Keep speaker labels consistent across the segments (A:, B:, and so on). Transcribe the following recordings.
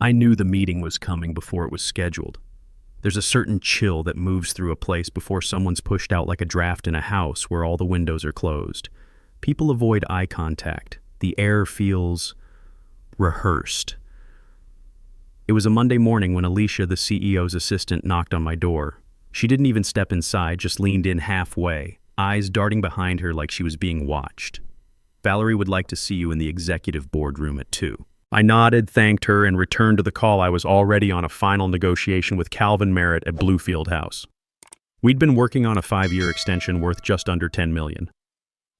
A: I knew the meeting was coming before it was scheduled. There's a certain chill that moves through a place before someone's pushed out like a draft in a house where all the windows are closed. People avoid eye contact. The air feels rehearsed. It was a Monday morning when Alicia, the CEO's assistant, knocked on my door. She didn't even step inside, just leaned in halfway, eyes darting behind her like she was being watched. "Valerie would like to see you in the executive boardroom at 2. I nodded, thanked her, and returned to the call. I was already on a final negotiation with Calvin Merritt at Bluefield House. We'd been working on a 5-year extension worth just under $10 million.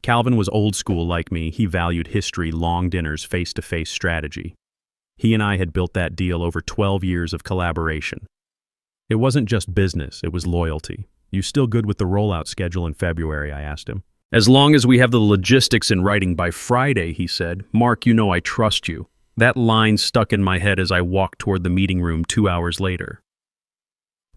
A: Calvin was old school like me. He valued history, long dinners, face-to-face strategy. He and I had built that deal over 12 years of collaboration. It wasn't just business, it was loyalty. "You still good with the rollout schedule in February?" I asked him. "As long as we have the logistics in writing by Friday," he said. "Mark, you know I trust you." That line stuck in my head as I walked toward the meeting room 2 hours later.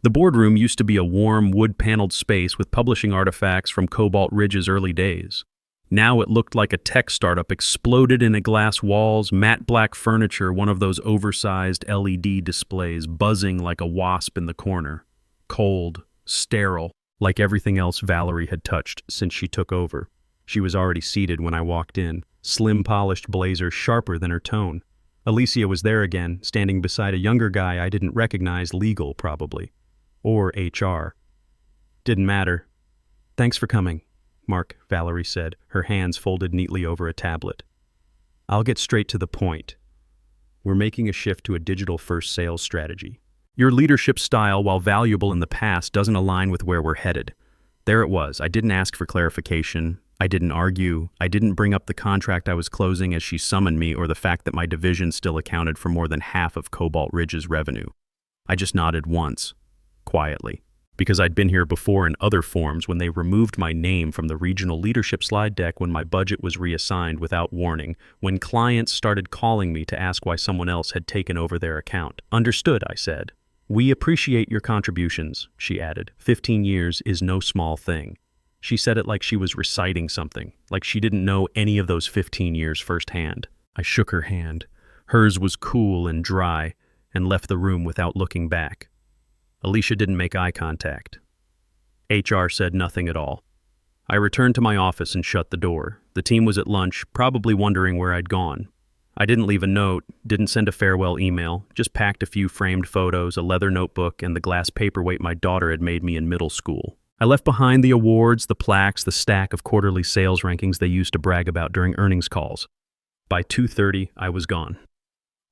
A: The boardroom used to be a warm, wood-paneled space with publishing artifacts from Cobalt Ridge's early days. Now it looked like a tech startup exploded into glass walls, matte black furniture, one of those oversized LED displays buzzing like a wasp in the corner. Cold, sterile, like everything else Valerie had touched since she took over. She was already seated when I walked in, slim polished blazer sharper than her tone. Alicia was there again, standing beside a younger guy I didn't recognize, legal probably. Or HR. Didn't matter. "Thanks for coming, Mark," Valerie said, her hands folded neatly over a tablet. "I'll get straight to the point. We're making a shift to a digital-first sales strategy. Your leadership style, while valuable in the past, doesn't align with where we're headed." There it was. I didn't ask for clarification. I didn't argue. I didn't bring up the contract I was closing as she summoned me or the fact that my division still accounted for more than half of Cobalt Ridge's revenue. I just nodded once, quietly, because I'd been here before in other forms when they removed my name from the regional leadership slide deck when my budget was reassigned without warning, when clients started calling me to ask why someone else had taken over their account. "Understood," I said. "We appreciate your contributions," she added. 15 years is no small thing. She said it like she was reciting something, like she didn't know any of those 15 years firsthand. I shook her hand. Hers was cool and dry, and left the room without looking back. Alicia didn't make eye contact. HR said nothing at all. I returned to my office and shut the door. The team was at lunch, probably wondering where I'd gone. I didn't leave a note, didn't send a farewell email, just packed a few framed photos, a leather notebook, and the glass paperweight my daughter had made me in middle school. I left behind the awards, the plaques, the stack of quarterly sales rankings they used to brag about during earnings calls. By 2:30, I was gone.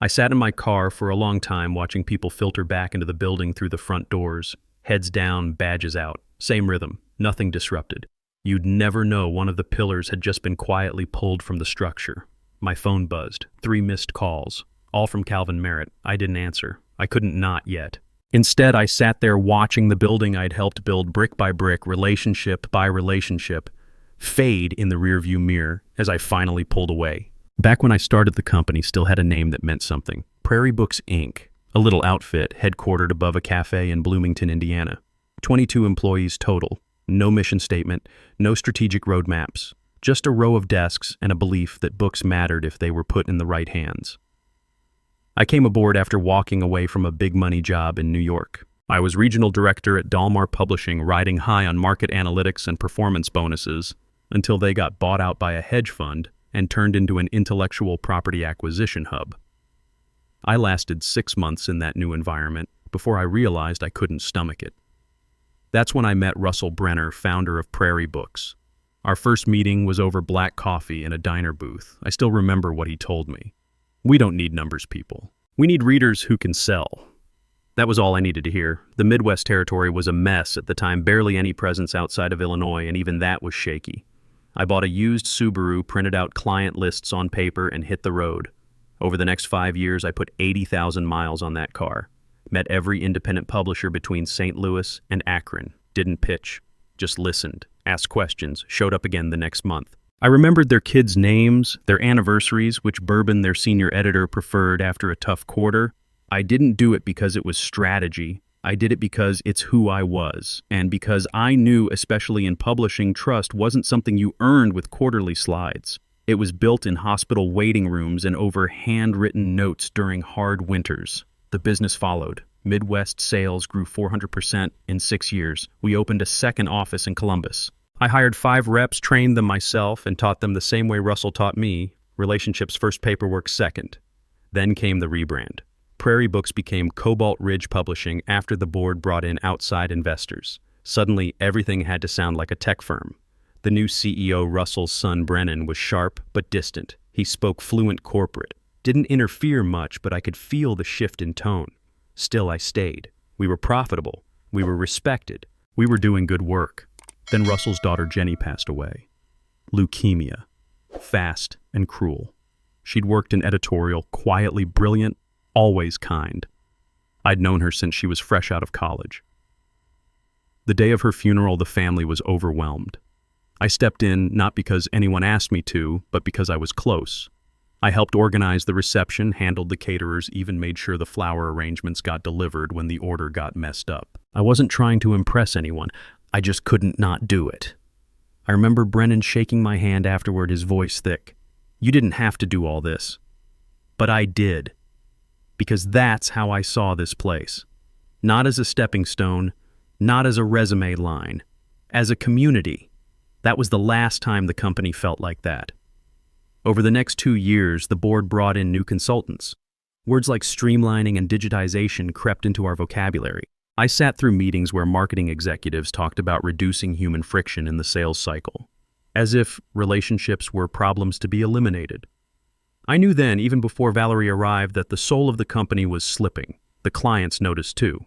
A: I sat in my car for a long time watching people filter back into the building through the front doors, heads down, badges out. Same rhythm, nothing disrupted. You'd never know one of the pillars had just been quietly pulled from the structure. My phone buzzed, 3 missed calls, all from Calvin Merritt. I didn't answer. I couldn't not yet. Instead, I sat there watching the building I'd helped build brick by brick, relationship by relationship, fade in the rearview mirror as I finally pulled away. Back when I started the company still had a name that meant something. Prairie Books, Inc., a little outfit headquartered above a cafe in Bloomington, Indiana. 22 employees total, no mission statement, no strategic roadmaps, just a row of desks and a belief that books mattered if they were put in the right hands. I came aboard after walking away from a big money job in New York. I was regional director at Dalmar Publishing, riding high on market analytics and performance bonuses until they got bought out by a hedge fund and turned into an intellectual property acquisition hub. I lasted 6 months in that new environment before I realized I couldn't stomach it. That's when I met Russell Brenner, founder of Prairie Books. Our first meeting was over black coffee in a diner booth. I still remember what he told me. "We don't need numbers people. We need readers who can sell." That was all I needed to hear. The Midwest territory was a mess at the time, barely any presence outside of Illinois, and even that was shaky. I bought a used Subaru, printed out client lists on paper, and hit the road. Over the next 5 years, I put 80,000 miles on that car. Met every independent publisher between St. Louis and Akron. Didn't pitch, just listened, asked questions, showed up again the next month. I remembered their kids' names, their anniversaries, which bourbon their senior editor preferred after a tough quarter. I didn't do it because it was strategy. I did it because it's who I was, and because I knew, especially in publishing, trust wasn't something you earned with quarterly slides. It was built in hospital waiting rooms and over handwritten notes during hard winters. The business followed. Midwest sales grew 400% in 6 years. We opened a second office in Columbus. I hired 5 reps, trained them myself, and taught them the same way Russell taught me: relationships first, paperwork second. Then came the rebrand. Prairie Books became Cobalt Ridge Publishing after the board brought in outside investors. Suddenly, everything had to sound like a tech firm. The new CEO, Russell's son Brennan, was sharp but distant. He spoke fluent corporate. Didn't interfere much, but I could feel the shift in tone. Still, I stayed. We were profitable. We were respected. We were doing good work. Then Russell's daughter Jenny passed away. Leukemia. Fast and cruel. She'd worked in editorial, quietly brilliant, always kind. I'd known her since she was fresh out of college. The day of her funeral, the family was overwhelmed. I stepped in not because anyone asked me to, but because I was close. I helped organize the reception, handled the caterers, even made sure the flower arrangements got delivered when the order got messed up. I wasn't trying to impress anyone. I just couldn't not do it. I remember Brennan shaking my hand afterward, his voice thick. "You didn't have to do all this." But I did. Because that's how I saw this place. Not as a stepping stone, not as a resume line, as a community. That was the last time the company felt like that. Over the next 2 years, the board brought in new consultants. Words like streamlining and digitization crept into our vocabulary. I sat through meetings where marketing executives talked about reducing human friction in the sales cycle, as if relationships were problems to be eliminated. I knew then, even before Valerie arrived, that the soul of the company was slipping. The clients noticed too.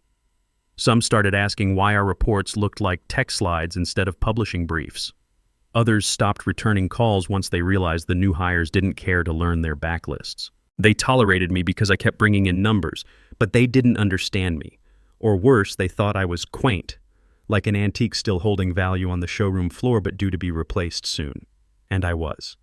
A: Some started asking why our reports looked like text slides instead of publishing briefs. Others stopped returning calls once they realized the new hires didn't care to learn their backlists. They tolerated me because I kept bringing in numbers, but they didn't understand me. Or worse, they thought I was quaint, like an antique still holding value on the showroom floor but due to be replaced soon. And I was.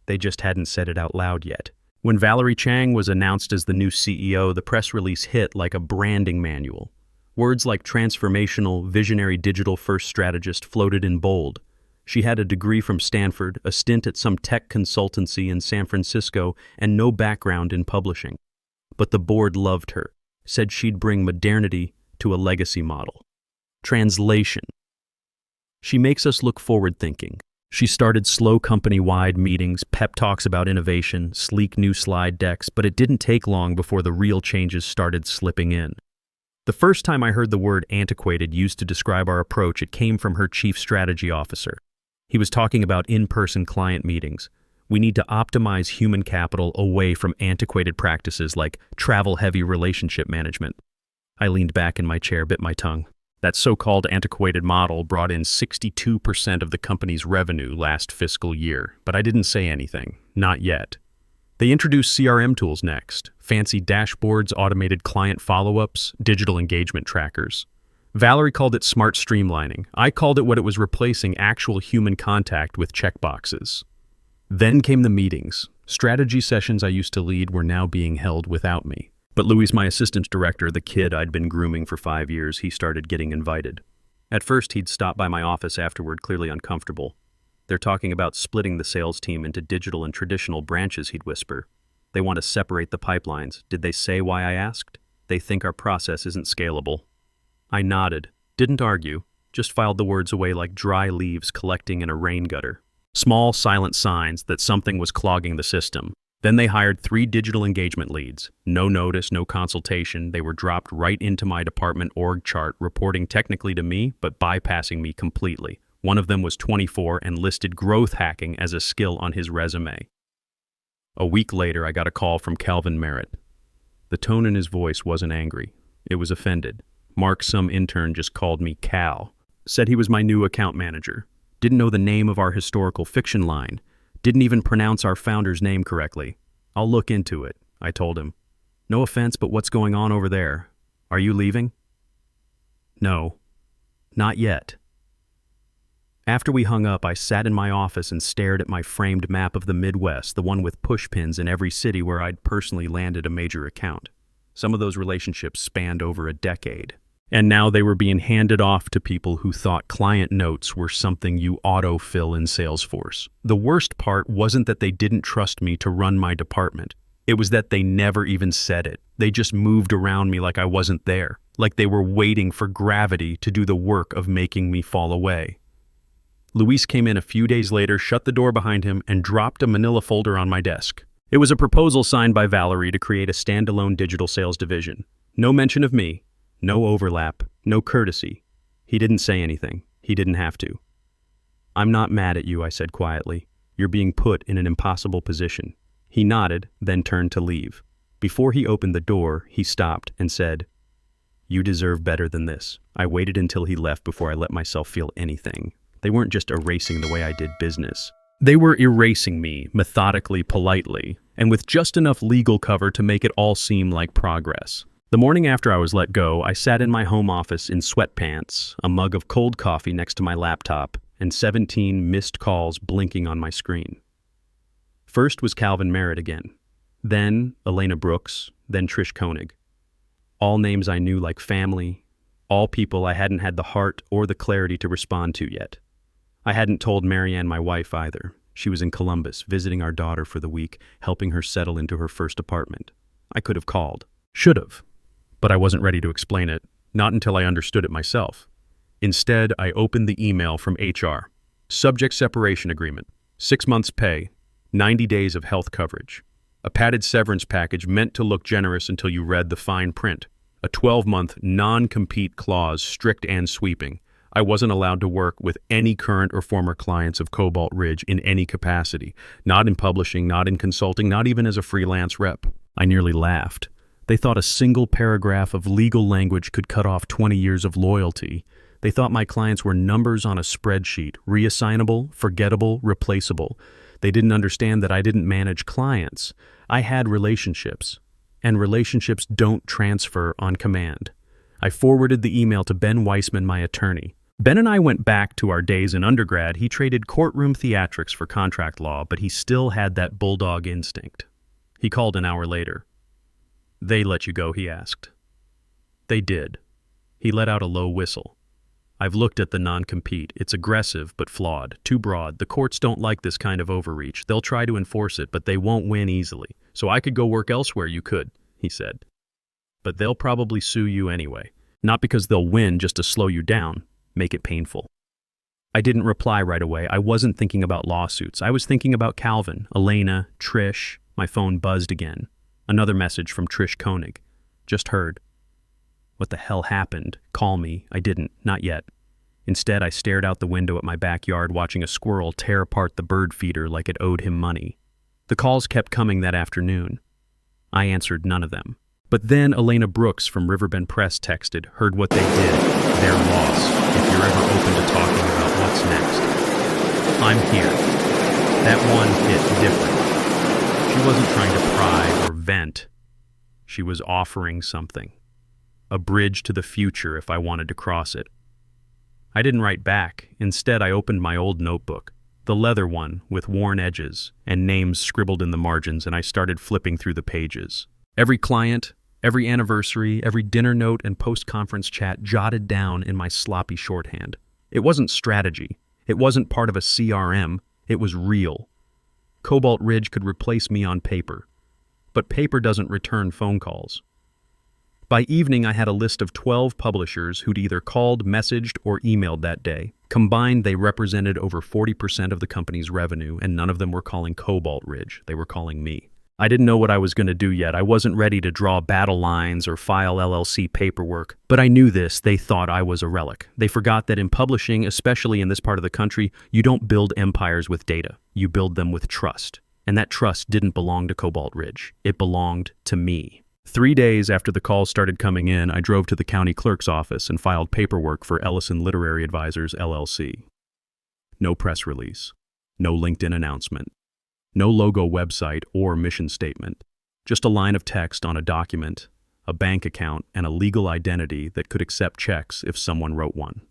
A: They just hadn't said it out loud yet. When Valerie Chang was announced as the new CEO, the press release hit like a branding manual. Words like transformational, visionary digital-first strategist floated in bold. She had a degree from Stanford, a stint at some tech consultancy in San Francisco, and no background in publishing. But the board loved her, said she'd bring modernity to a legacy model. Translation. She makes us look forward-thinking. She started slow company-wide meetings, pep talks about innovation, sleek new slide decks, but it didn't take long before the real changes started slipping in. The first time I heard the word antiquated used to describe our approach, it came from her chief strategy officer. He was talking about in-person client meetings. We need to optimize human capital away from antiquated practices like travel-heavy relationship management. I leaned back in my chair, bit my tongue. That so-called antiquated model brought in 62% of the company's revenue last fiscal year, but I didn't say anything, not yet. They introduced CRM tools next, fancy dashboards, automated client follow-ups, digital engagement trackers. Valerie called it smart streamlining. I called it what it was replacing: actual human contact with checkboxes. Then came the meetings. Strategy sessions I used to lead were now being held without me. But Louis, my assistant director, the kid I'd been grooming for 5 years, he started getting invited. At first, he'd stop by my office afterward, clearly uncomfortable. "They're talking about splitting the sales team into digital and traditional branches," he'd whisper. "They want to separate the pipelines. Did they say why?" I asked. "They think our process isn't scalable." I nodded, didn't argue, just filed the words away like dry leaves collecting in a rain gutter. Small, silent signs that something was clogging the system. Then they hired 3 digital engagement leads. No notice, no consultation. They were dropped right into my department org chart, reporting technically to me, but bypassing me completely. One of them was 24 and listed growth hacking as a skill on his resume. A week later, I got a call from Calvin Merritt. The tone in his voice wasn't angry. It was offended. Mark, some intern, just called me Cal. Said he was my new account manager. Didn't know the name of our historical fiction line. Didn't even pronounce our founder's name correctly. "I'll look into it," I told him. "No offense, but what's going on over there? Are you leaving?" "No, not yet." After we hung up, I sat in my office and stared at my framed map of the Midwest, the one with push pins in every city where I'd personally landed a major account. Some of those relationships spanned over a decade. And now they were being handed off to people who thought client notes were something you autofill in Salesforce. The worst part wasn't that they didn't trust me to run my department. It was that they never even said it. They just moved around me like I wasn't there, like they were waiting for gravity to do the work of making me fall away. Luis came in a few days later, shut the door behind him, and dropped a manila folder on my desk. It was a proposal signed by Valerie to create a standalone digital sales division. No mention of me, no overlap, no courtesy. He didn't say anything. He didn't have to. "I'm not mad at you," I said quietly. "You're being put in an impossible position." He nodded, then turned to leave. Before he opened the door, he stopped and said, "You deserve better than this." I waited until he left before I let myself feel anything. They weren't just erasing the way I did business. They were erasing me, methodically, politely, and with just enough legal cover to make it all seem like progress. The morning after I was let go, I sat in my home office in sweatpants, a mug of cold coffee next to my laptop, and 17 missed calls blinking on my screen. First was Calvin Merritt again, then Elena Brooks, then Trish Koenig. All names I knew like family, all people I hadn't had the heart or the clarity to respond to yet. I hadn't told Marianne, my wife, either. She was in Columbus, visiting our daughter for the week, helping her settle into her first apartment. I could have called. Should have. But I wasn't ready to explain it, not until I understood it myself. Instead, I opened the email from HR. Subject separation agreement, 6 months pay, 90 days of health coverage. A padded severance package meant to look generous until you read the fine print. A 12-month non-compete clause, strict and sweeping. I wasn't allowed to work with any current or former clients of Cobalt Ridge in any capacity. Not in publishing, not in consulting, not even as a freelance rep. I nearly laughed. They thought a single paragraph of legal language could cut off 20 years of loyalty. They thought my clients were numbers on a spreadsheet, reassignable, forgettable, replaceable. They didn't understand that I didn't manage clients. I had relationships, and relationships don't transfer on command. I forwarded the email to Ben Weissman, my attorney. Ben and I went back to our days in undergrad. He traded courtroom theatrics for contract law, but he still had that bulldog instinct. He called an hour later. "They let you go?" he asked. "They did." He let out a low whistle. "I've looked at the non-compete. It's aggressive but flawed, too broad. The courts don't like this kind of overreach. They'll try to enforce it, but they won't win easily. So I could go work elsewhere, you could," he said. "But they'll probably sue you anyway. Not because they'll win, just to slow you down, make it painful." I didn't reply right away. I wasn't thinking about lawsuits. I was thinking about Calvin, Elena, Trish. My phone buzzed again. Another message from Trish Koenig. "Just heard." What the hell happened? Call me. I didn't. Not yet. Instead, I stared out the window at my backyard, watching a squirrel tear apart the bird feeder like it owed him money. The calls kept coming that afternoon. I answered none of them. But then Elena Brooks from Riverbend Press texted, "Heard what they did. Their loss. If you're ever open to talking about what's next." I'm here. That one hit different. She wasn't trying to pry or vent. She was offering something. A bridge to the future if I wanted to cross it. I didn't write back. Instead, I opened my old notebook, the leather one with worn edges and names scribbled in the margins, and I started flipping through the pages. Every client, every anniversary, every dinner note and post-conference chat jotted down in my sloppy shorthand. It wasn't strategy. It wasn't part of a CRM. It was real. Cobalt Ridge could replace me on paper, but paper doesn't return phone calls. By evening, I had a list of 12 publishers who'd either called, messaged, or emailed that day. Combined, they represented over 40% of the company's revenue, and none of them were calling Cobalt Ridge. They were calling me. I didn't know what I was going to do yet. I wasn't ready to draw battle lines or file LLC paperwork, but I knew this. They thought I was a relic. They forgot that in publishing, especially in this part of the country, you don't build empires with data. You build them with trust. And that trust didn't belong to Cobalt Ridge. It belonged to me. 3 days after the calls started coming in, I drove to the county clerk's office and filed paperwork for Ellison Literary Advisors, LLC. No press release. No LinkedIn announcement. No logo website or mission statement. Just a line of text on a document, a bank account, and a legal identity that could accept checks if someone wrote one.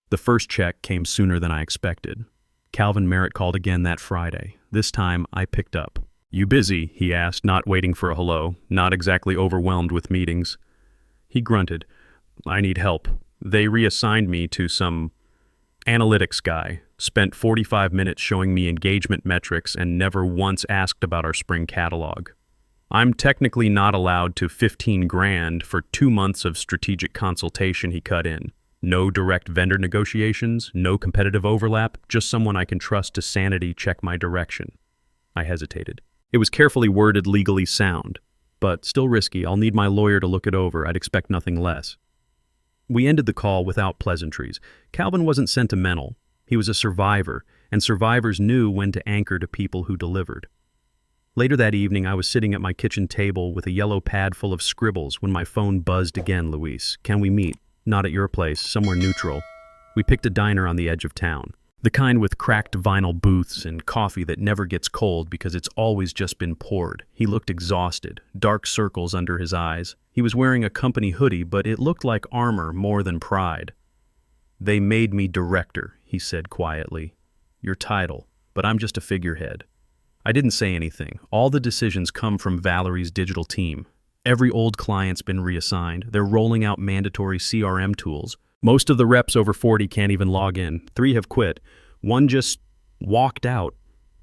A: The first check came sooner than I expected. Calvin Merritt called again that Friday. This time, I picked up. "You busy?" he asked, not waiting for a hello, not exactly overwhelmed with meetings. He grunted. I need help. They reassigned me to some analytics guy, spent 45 minutes showing me engagement metrics and never once asked about our spring catalog. I'm technically not allowed to 15 grand for 2 months of strategic consultation he cut in. No direct vendor negotiations, no competitive overlap, just someone I can trust to sanity check my direction. I hesitated. It was carefully worded, legally sound, but still risky. I'll need my lawyer to look it over. I'd expect nothing less. We ended the call without pleasantries. Calvin wasn't sentimental. He was a survivor, and survivors knew when to anchor to people who delivered. Later that evening, I was sitting at my kitchen table with a yellow pad full of scribbles when my phone buzzed again. Luis, can we meet? Not at your place, somewhere neutral. We picked a diner on the edge of town. The kind with cracked vinyl booths and coffee that never gets cold because it's always just been poured. He looked exhausted, dark circles under his eyes. He was wearing a company hoodie, but it looked like armor more than pride. They made me director, he said quietly. Your title, but I'm just a figurehead. I didn't say anything. All the decisions come from Valerie's digital team. Every old client's been reassigned. They're rolling out mandatory CRM tools. Most of the reps over 40 can't even log in. 3 have quit. 1 just walked out.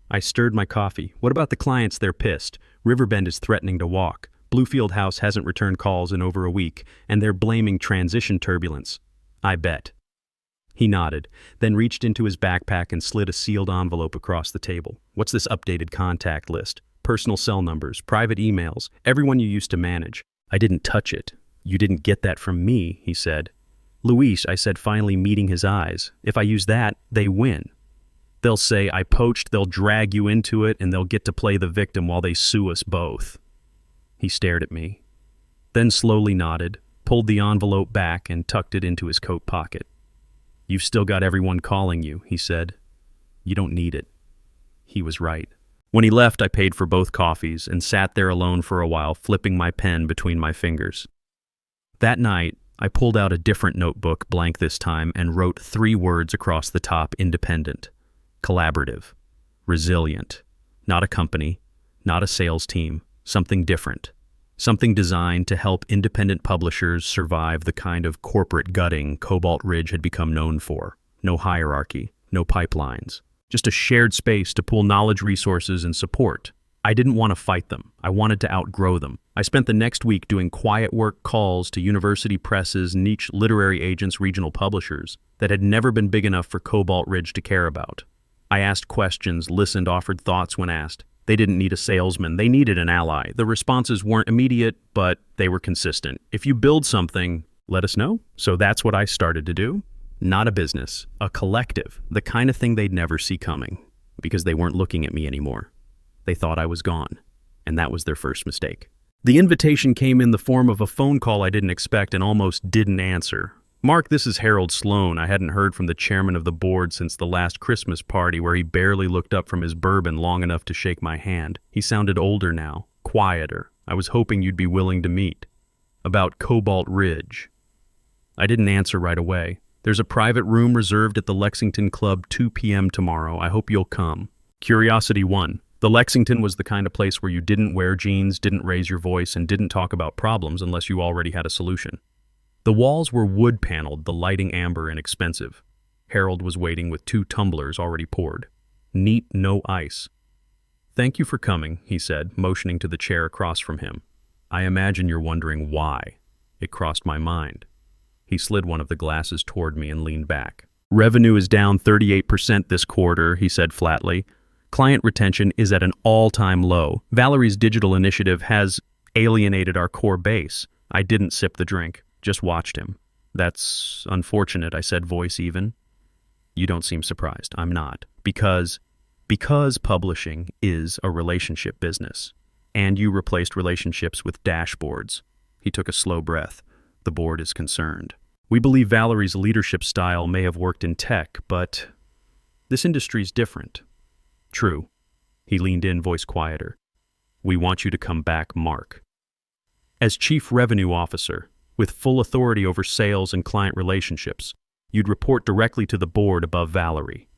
A: I stirred my coffee. What about the clients? They're pissed. Riverbend is threatening to walk. Bluefield House hasn't returned calls in over a week, and they're blaming transition turbulence. I bet. He nodded, then reached into his backpack and slid a sealed envelope across the table. What's this updated contact list? Personal cell numbers, private emails, everyone you used to manage. I didn't touch it. You didn't get that from me, he said. Luis, I said, finally meeting his eyes. If I use that, they win. They'll say I poached, they'll drag you into it, and they'll get to play the victim while they sue us both. He stared at me, then slowly nodded, pulled the envelope back, and tucked it into his coat pocket. You've still got everyone calling you, he said. You don't need it. He was right. When he left, I paid for both coffees and sat there alone for a while, flipping my pen between my fingers. That night, I pulled out a different notebook, blank this time, and wrote 3 words across the top: independent, collaborative, resilient. Not a company, not a sales team, something different. Something designed to help independent publishers survive the kind of corporate gutting Cobalt Ridge had become known for. No hierarchy, no pipelines. Just a shared space to pool knowledge, resources, and support. I didn't want to fight them. I wanted to outgrow them. I spent the next week doing quiet work calls to university presses, niche literary agents, regional publishers that had never been big enough for Cobalt Ridge to care about. I asked questions, listened, offered thoughts when asked. They didn't need a salesman. They needed an ally. The responses weren't immediate, but they were consistent. If you build something, let us know. So that's what I started to do. Not a business, a collective, the kind of thing they'd never see coming, because they weren't looking at me anymore. They thought I was gone, and that was their first mistake. The invitation came in the form of a phone call I didn't expect and almost didn't answer. Mark, this is Harold Sloan. I hadn't heard from the chairman of the board since the last Christmas party where he barely looked up from his bourbon long enough to shake my hand. He sounded older now, quieter. I was hoping you'd be willing to meet. About Cobalt Ridge. I didn't answer right away. There's a private room reserved at the Lexington Club 2 p.m. tomorrow. I hope you'll come. Curiosity 1. The Lexington was the kind of place where you didn't wear jeans, didn't raise your voice, and didn't talk about problems unless you already had a solution. The walls were wood-paneled, the lighting amber and expensive. Harold was waiting with 2 tumblers already poured. Neat, no ice. Thank you for coming, he said, motioning to the chair across from him. I imagine you're wondering why. It crossed my mind. He slid one of the glasses toward me and leaned back. Revenue is down 38% this quarter, he said flatly. Client retention is at an all-time low. Valerie's digital initiative has alienated our core base. I didn't sip the drink, just watched him. That's unfortunate, I said, voice even. You don't seem surprised. I'm not. Because publishing is a relationship business. And you replaced relationships with dashboards. He took a slow breath. The board is concerned. We believe Valerie's leadership style may have worked in tech, but this industry's different. True. He leaned in, voice quieter. We want you to come back, Mark. As Chief Revenue Officer, with full authority over sales and client relationships, you'd report directly to the board above Valerie.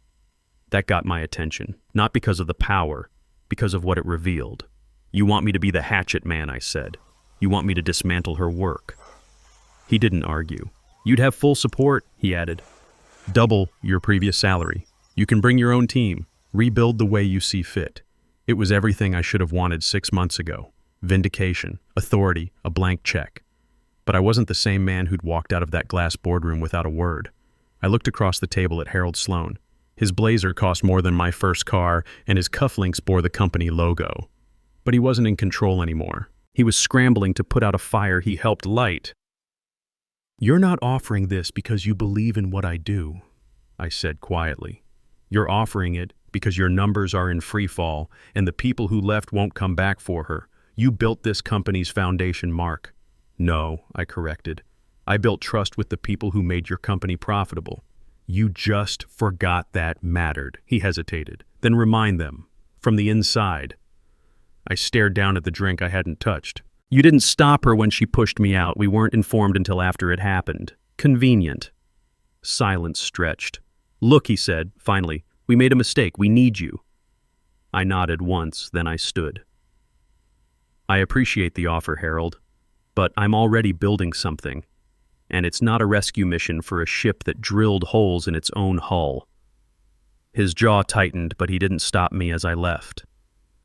A: That got my attention, not because of the power, because of what it revealed. You want me to be the hatchet man, I said. You want me to dismantle her work. He didn't argue. You'd have full support, he added. Double your previous salary. You can bring your own team. Rebuild the way you see fit. It was everything I should have wanted 6 months ago. Vindication, authority, a blank check. But I wasn't the same man who'd walked out of that glass boardroom without a word. I looked across the table at Harold Sloan. His blazer cost more than my first car, and his cufflinks bore the company logo. But he wasn't in control anymore. He was scrambling to put out a fire he helped light. You're not offering this because you believe in what I do, I said quietly. You're offering it because your numbers are in free fall, and the people who left won't come back for her. You built this company's foundation, Mark. No, I corrected. I built trust with the people who made your company profitable. You just forgot that mattered. He hesitated. Then remind them. From the inside. I stared down at the drink I hadn't touched. You didn't stop her when she pushed me out. We weren't informed until after it happened. Convenient. Silence stretched. Look, he said, finally, we made a mistake. We need you. I nodded once, then I stood. I appreciate the offer, Harold, but I'm already building something, and it's not a rescue mission for a ship that drilled holes in its own hull. His jaw tightened, but he didn't stop me as I left.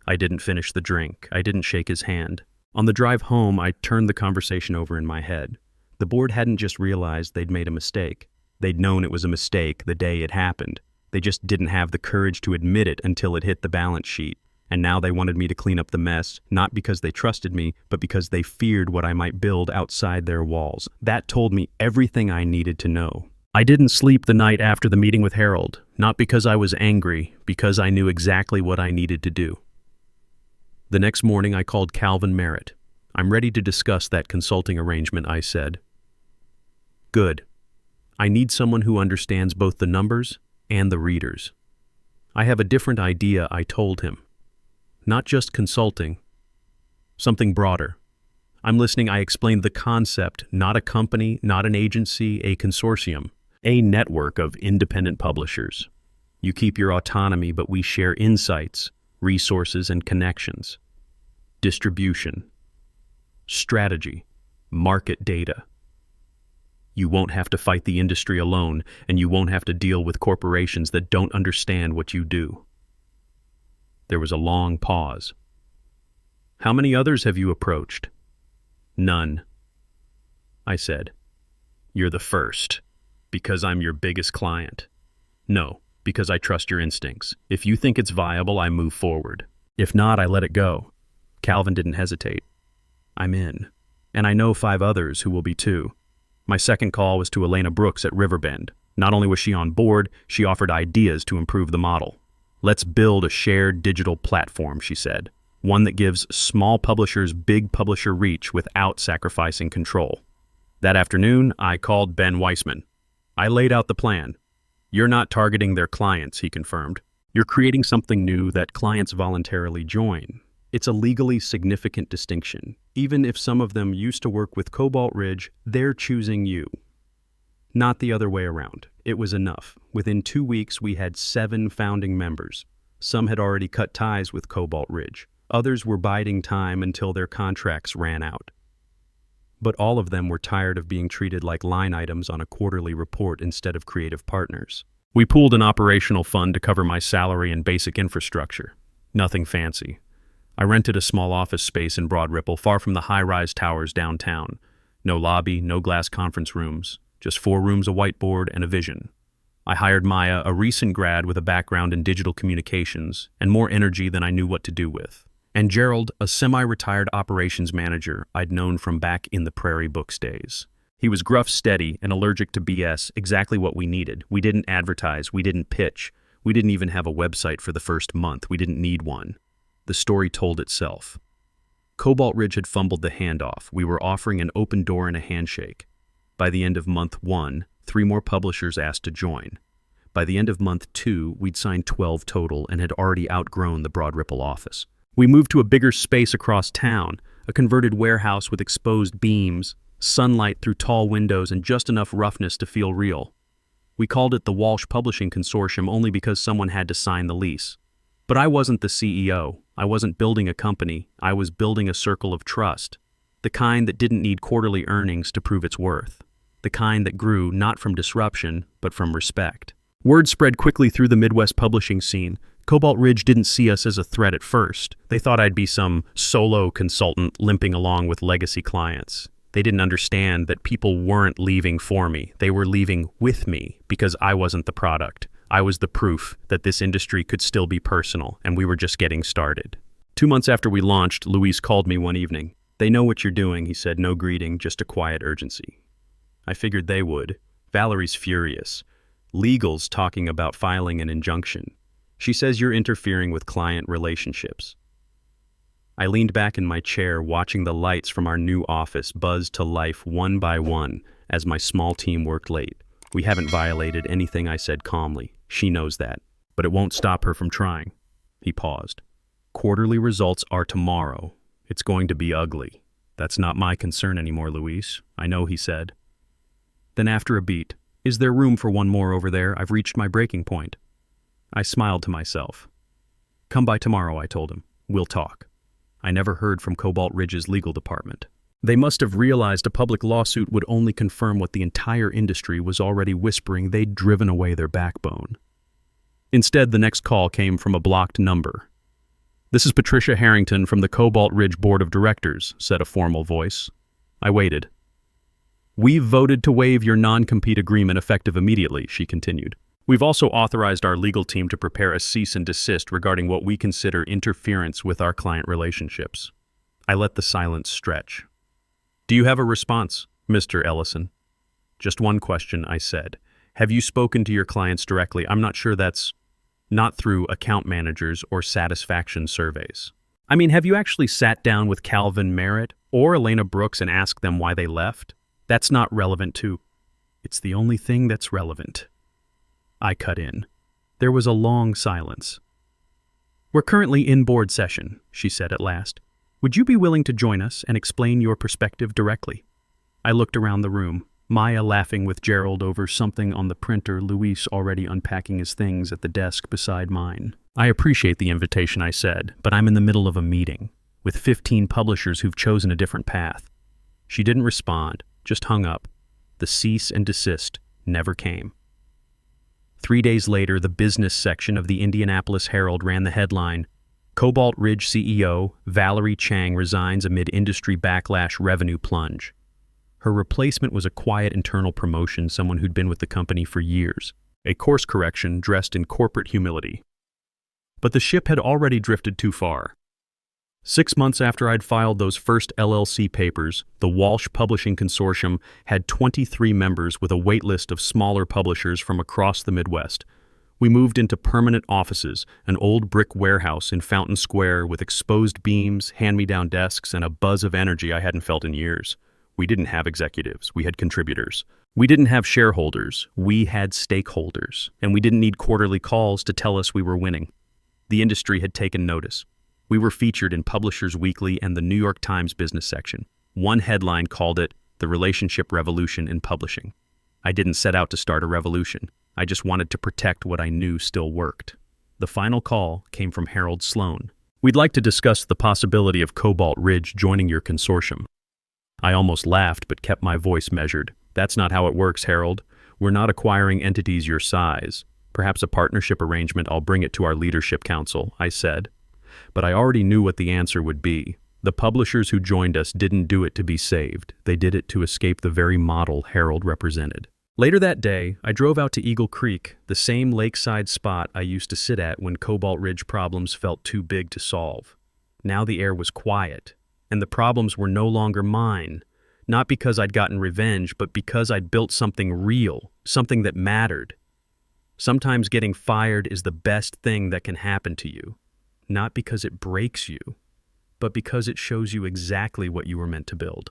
A: I didn't finish the drink. I didn't shake his hand. On the drive home, I turned the conversation over in my head. The board hadn't just realized they'd made a mistake. They'd known it was a mistake the day it happened. They just didn't have the courage to admit it until it hit the balance sheet. And now they wanted me to clean up the mess, not because they trusted me, but because they feared what I might build outside their walls. That told me everything I needed to know. I didn't sleep the night after the meeting with Harold, not because I was angry, because I knew exactly what I needed to do. The next morning I called Calvin Merritt. I'm ready to discuss that consulting arrangement, I said. Good. I need someone who understands both the numbers and the readers. I have a different idea, I told him. Not just consulting, something broader. I'm listening. I explained the concept, not a company, not an agency, a consortium, a network of independent publishers. You keep your autonomy, but we share insights, resources, and connections. Distribution, strategy, market data. You won't have to fight the industry alone, and you won't have to deal with corporations that don't understand what you do. There was a long pause. How many others have you approached? None. I said, You're the first, because I'm your biggest client. No, because I trust your instincts. If you think it's viable, I move forward. If not, I let it go. Calvin didn't hesitate. I'm in. And I know 5 others who will be too. My second call was to Elena Brooks at Riverbend. Not only was she on board, she offered ideas to improve the model. Let's build a shared digital platform, she said. One that gives small publishers big publisher reach without sacrificing control. That afternoon, I called Ben Weissman. I laid out the plan. You're not targeting their clients, he confirmed. You're creating something new that clients voluntarily join. It's a legally significant distinction. Even if some of them used to work with Cobalt Ridge, they're choosing you. Not the other way around. It was enough. Within 2 weeks, we had 7 founding members. Some had already cut ties with Cobalt Ridge. Others were biding time until their contracts ran out. But all of them were tired of being treated like line items on a quarterly report instead of creative partners. We pooled an operational fund to cover my salary and basic infrastructure. Nothing fancy. I rented a small office space in Broad Ripple, far from the high-rise towers downtown. No lobby, no glass conference rooms. Just 4 rooms, a whiteboard, and a vision. I hired Maya, a recent grad with a background in digital communications and more energy than I knew what to do with. And Gerald, a semi-retired operations manager I'd known from back in the Prairie Books days. He was gruff, steady, and allergic to BS, exactly what we needed. We didn't advertise, we didn't pitch. We didn't even have a website for the first month. We didn't need one. The story told itself. Cobalt Ridge had fumbled the handoff. We were offering an open door and a handshake. By the end of month 1, 3 more publishers asked to join. By the end of month 2, we'd signed 12 total and had already outgrown the Broad Ripple office. We moved to a bigger space across town, a converted warehouse with exposed beams, sunlight through tall windows, and just enough roughness to feel real. We called it the Walsh Publishing Consortium only because someone had to sign the lease. But I wasn't the CEO. I wasn't building a company. I was building a circle of trust. The The kind that didn't need quarterly earnings to prove its worth. The kind that grew not from disruption, but from respect. Word spread quickly through the Midwest publishing scene. Cobalt Ridge didn't see us as a threat at first. They thought I'd be some solo consultant limping along with legacy clients. They didn't understand that people weren't leaving for me. They were leaving with me because I wasn't the product. I was the proof that this industry could still be personal, and we were just getting started. 2 months after we launched, Luis called me one evening. "They know what you're doing," he said, "no greeting, just a quiet urgency." I figured they would. Valerie's furious. Legal's talking about filing an injunction. She says you're interfering with client relationships. I leaned back in my chair, watching the lights from our new office buzz to life one by one as my small team worked late. "We haven't violated anything," I said calmly. "She knows that. But it won't stop her from trying." He paused. "Quarterly results are tomorrow. It's going to be ugly." "That's not my concern anymore, Luis." "I know," he said. Then after a beat, "Is there room for one more over there? I've reached my breaking point." I smiled to myself. "Come by tomorrow," I told him. "We'll talk." I never heard from Cobalt Ridge's legal department. They must have realized a public lawsuit would only confirm what the entire industry was already whispering they'd driven away their backbone. Instead, the next call came from a blocked number. "This is Patricia Harrington from the Cobalt Ridge Board of Directors," said a formal voice. I waited. "We've voted to waive your non-compete agreement effective immediately," she continued. "We've also authorized our legal team to prepare a cease and desist regarding what we consider interference with our client relationships." I let the silence stretch. "Do you have a response, Mr. Ellison?" "Just one question," I said. "Have you spoken to your clients directly? I'm not sure that's not through account managers or satisfaction surveys. I mean, have you actually sat down with Calvin Merritt or Elena Brooks and asked them why they left? That's not relevant to..." "It's the only thing that's relevant." I cut in. There was a long silence. "We're currently in board session," she said at last. "Would you be willing to join us and explain your perspective directly?" I looked around the room, Maya laughing with Gerald over something on the printer, Luis already unpacking his things at the desk beside mine. "I appreciate the invitation," I said, "but I'm in the middle of a meeting with 15 publishers who've chosen a different path." She didn't respond, just hung up. The cease and desist never came. 3 days later, the business section of the Indianapolis Herald ran the headline, "Cobalt Ridge CEO Valerie Chang resigns amid industry backlash revenue plunge." Her replacement was a quiet internal promotion, someone who'd been with the company for years, a course correction dressed in corporate humility. But the ship had already drifted too far. 6 months after I'd filed those first LLC papers, the Walsh Publishing Consortium had 23 members with a waitlist of smaller publishers from across the Midwest. We moved into permanent offices, an old brick warehouse in Fountain Square with exposed beams, hand-me-down desks, and a buzz of energy I hadn't felt in years. We didn't have executives, we had contributors. We didn't have shareholders, we had stakeholders. And we didn't need quarterly calls to tell us we were winning. The industry had taken notice. We were featured in Publishers Weekly and the New York Times business section. One headline called it "The Relationship Revolution in Publishing." I didn't set out to start a revolution. I just wanted to protect what I knew still worked. The final call came from Harold Sloan. "We'd like to discuss the possibility of Cobalt Ridge joining your consortium." I almost laughed but kept my voice measured. "That's not how it works, Harold. We're not acquiring entities your size. Perhaps a partnership arrangement. I'll bring it to our leadership council," I said. But I already knew what the answer would be. The publishers who joined us didn't do it to be saved. They did it to escape the very model Harold represented. Later that day, I drove out to Eagle Creek, the same lakeside spot I used to sit at when Cobalt Ridge problems felt too big to solve. Now the air was quiet, and the problems were no longer mine. Not because I'd gotten revenge, but because I'd built something real, something that mattered. Sometimes getting fired is the best thing that can happen to you. Not because it breaks you, but because it shows you exactly what you were meant to build.